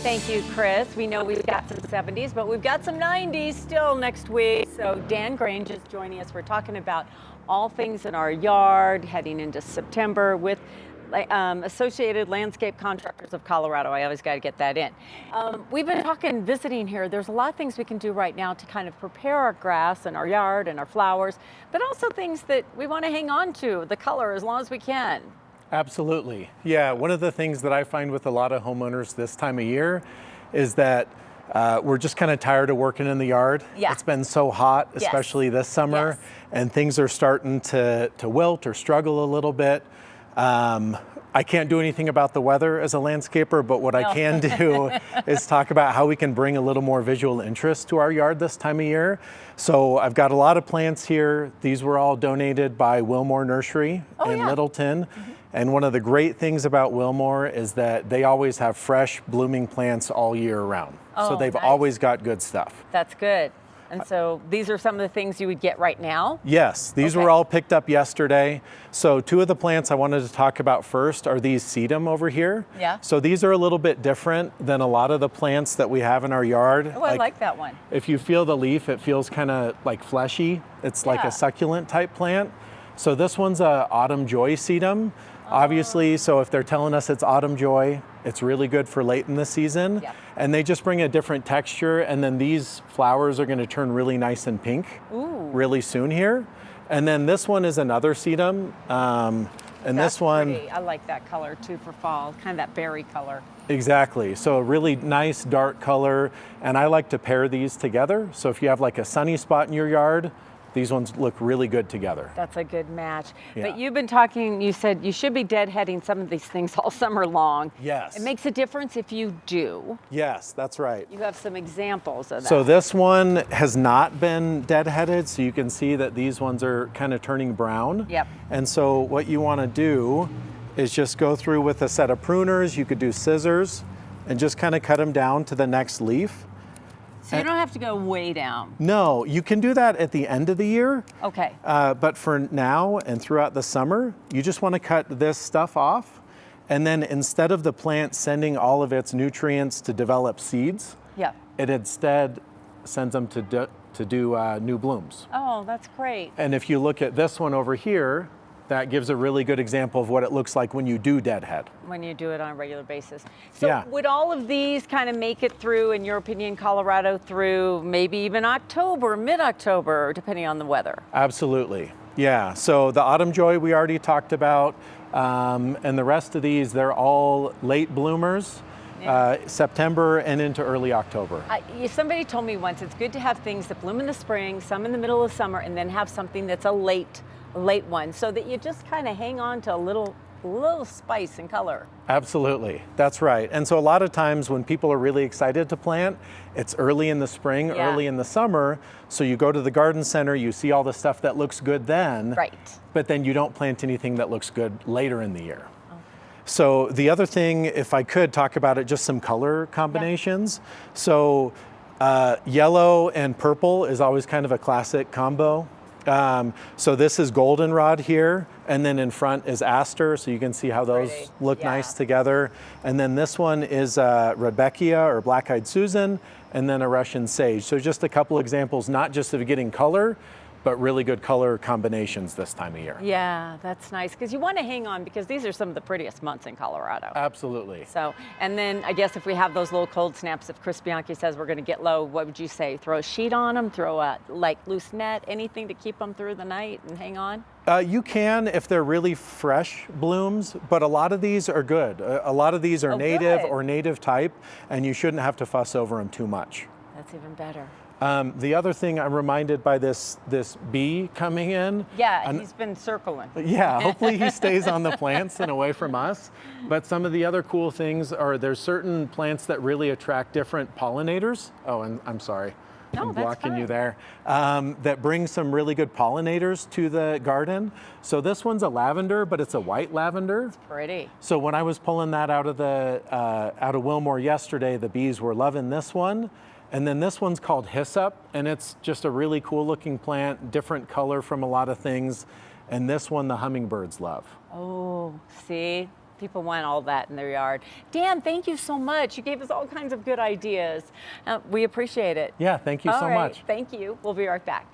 Thank you, Chris. We know we've got some 70s, but we've got some 90s still next week. So Dan Grange is joining us. We're talking about all things in our yard heading into September with Associated Landscape Contractors of Colorado. I always got to get that in. We've been talking, visiting here. There's a lot of things we can do right now to kind of prepare our grass and our yard and our flowers, but also things that we want to hang on to, the color, as long as we can. Absolutely. Yeah, one of the things that I find with a lot of homeowners this time of year is that we're just kind of tired of working in the yard. Yeah. It's been so hot, especially this summer, and things are starting to wilt or struggle a little bit. I can't do anything about the weather as a landscaper, but what I can do is talk about how we can bring a little more visual interest to our yard this time of year. So I've got a lot of plants here. These were all donated by Wilmore Nursery in Littleton. And one of the great things about Wilmore is that they always have fresh blooming plants all year round. So they've always got good stuff. That's good. And so these are some of the things you would get right now? Yes, these were all picked up yesterday. So two of the plants I wanted to talk about first are these sedum over here. Yeah. So these are a little bit different than a lot of the plants that we have in our yard. Oh, I like that one. If you feel the leaf, it feels kind of like fleshy. It's like a succulent type plant. So this one's a autumn joy sedum. Obviously, so if they're telling us it's autumn joy, it's really good for late in the season. And they just bring a different texture, and then these flowers are going to turn really nice and pink really soon here. And then this one is another sedum. And That's this one, pretty. I like that color too for fall, kind of that berry color. Exactly. So a really nice dark color, and I like to pair these together. So if you have like a sunny spot in your yard, these ones look really good together. That's a good match. But you've been talking, you said you should be deadheading some of these things all summer long. Yes. It makes a difference if you do. Yes, that's right. You have some examples of that. So this one has not been deadheaded, so you can see that these ones are kind of turning brown. And so what you want to do is just go through with a set of pruners. You could do scissors and just kind of cut them down to the next leaf. So you don't have to go way down. No, you can do that at the end of the year. Okay. But for now and throughout the summer, you just want to cut this stuff off. And then instead of the plant sending all of its nutrients to develop seeds, it instead sends them to do new blooms. Oh, that's great. And if you look at this one over here, that gives a really good example of what it looks like when you do deadhead. When you do it on a regular basis. So would all of these kind of make it through, in your opinion, Colorado through maybe even October, mid-October, depending on the weather? Absolutely. Yeah. So the autumn joy we already talked about, and the rest of these, they're all late bloomers. September and into early October. Somebody told me once it's good to have things that bloom in the spring, some in the middle of summer, and then have something that's a late one, so that you just kind of hang on to a little spice and color. Absolutely, that's right. And so a lot of times when people are really excited to plant, it's early in the spring, early in the summer, so you go to the garden center, you see all the stuff that looks good then, but then you don't plant anything that looks good later in the year. So the other thing, if I could talk about it, just some color combinations. So yellow and purple is always kind of a classic combo. So this is goldenrod here, and then in front is aster, so you can see how those look nice together. And then this one is Rudbeckia or black-eyed Susan, and then a Russian sage. So just a couple examples, not just of getting color, but really good color combinations this time of year. Yeah, that's nice, because you want to hang on, because these are some of the prettiest months in Colorado. Absolutely. So, and then I guess if we have those little cold snaps, if Chris Bianchi says we're going to get low, what would you say? Throw a sheet on them, throw a like loose net, anything to keep them through the night and hang on? You can if they're really fresh blooms, but a lot of these are good. A lot of these are native or native type, and you shouldn't have to fuss over them too much. That's even better. The other thing I'm reminded by this bee coming in. Yeah, he's been circling. Yeah, hopefully he stays on the plants and away from us. But some of the other cool things are there's certain plants that really attract different pollinators. Oh, and I'm sorry. I'm blocking you there. That bring some really good pollinators to the garden. So this one's a lavender, but it's a white lavender. It's pretty. So when I was pulling that out of Wilmore yesterday, the bees were loving this one. And then this one's called hyssop, and it's just a really cool looking plant, different color from a lot of things. And this one the hummingbirds love. Oh, see? People want all that in their yard. Dan, thank you so much. You gave us all kinds of good ideas. We appreciate it. Yeah, thank you so much. Thank you. We'll be right back.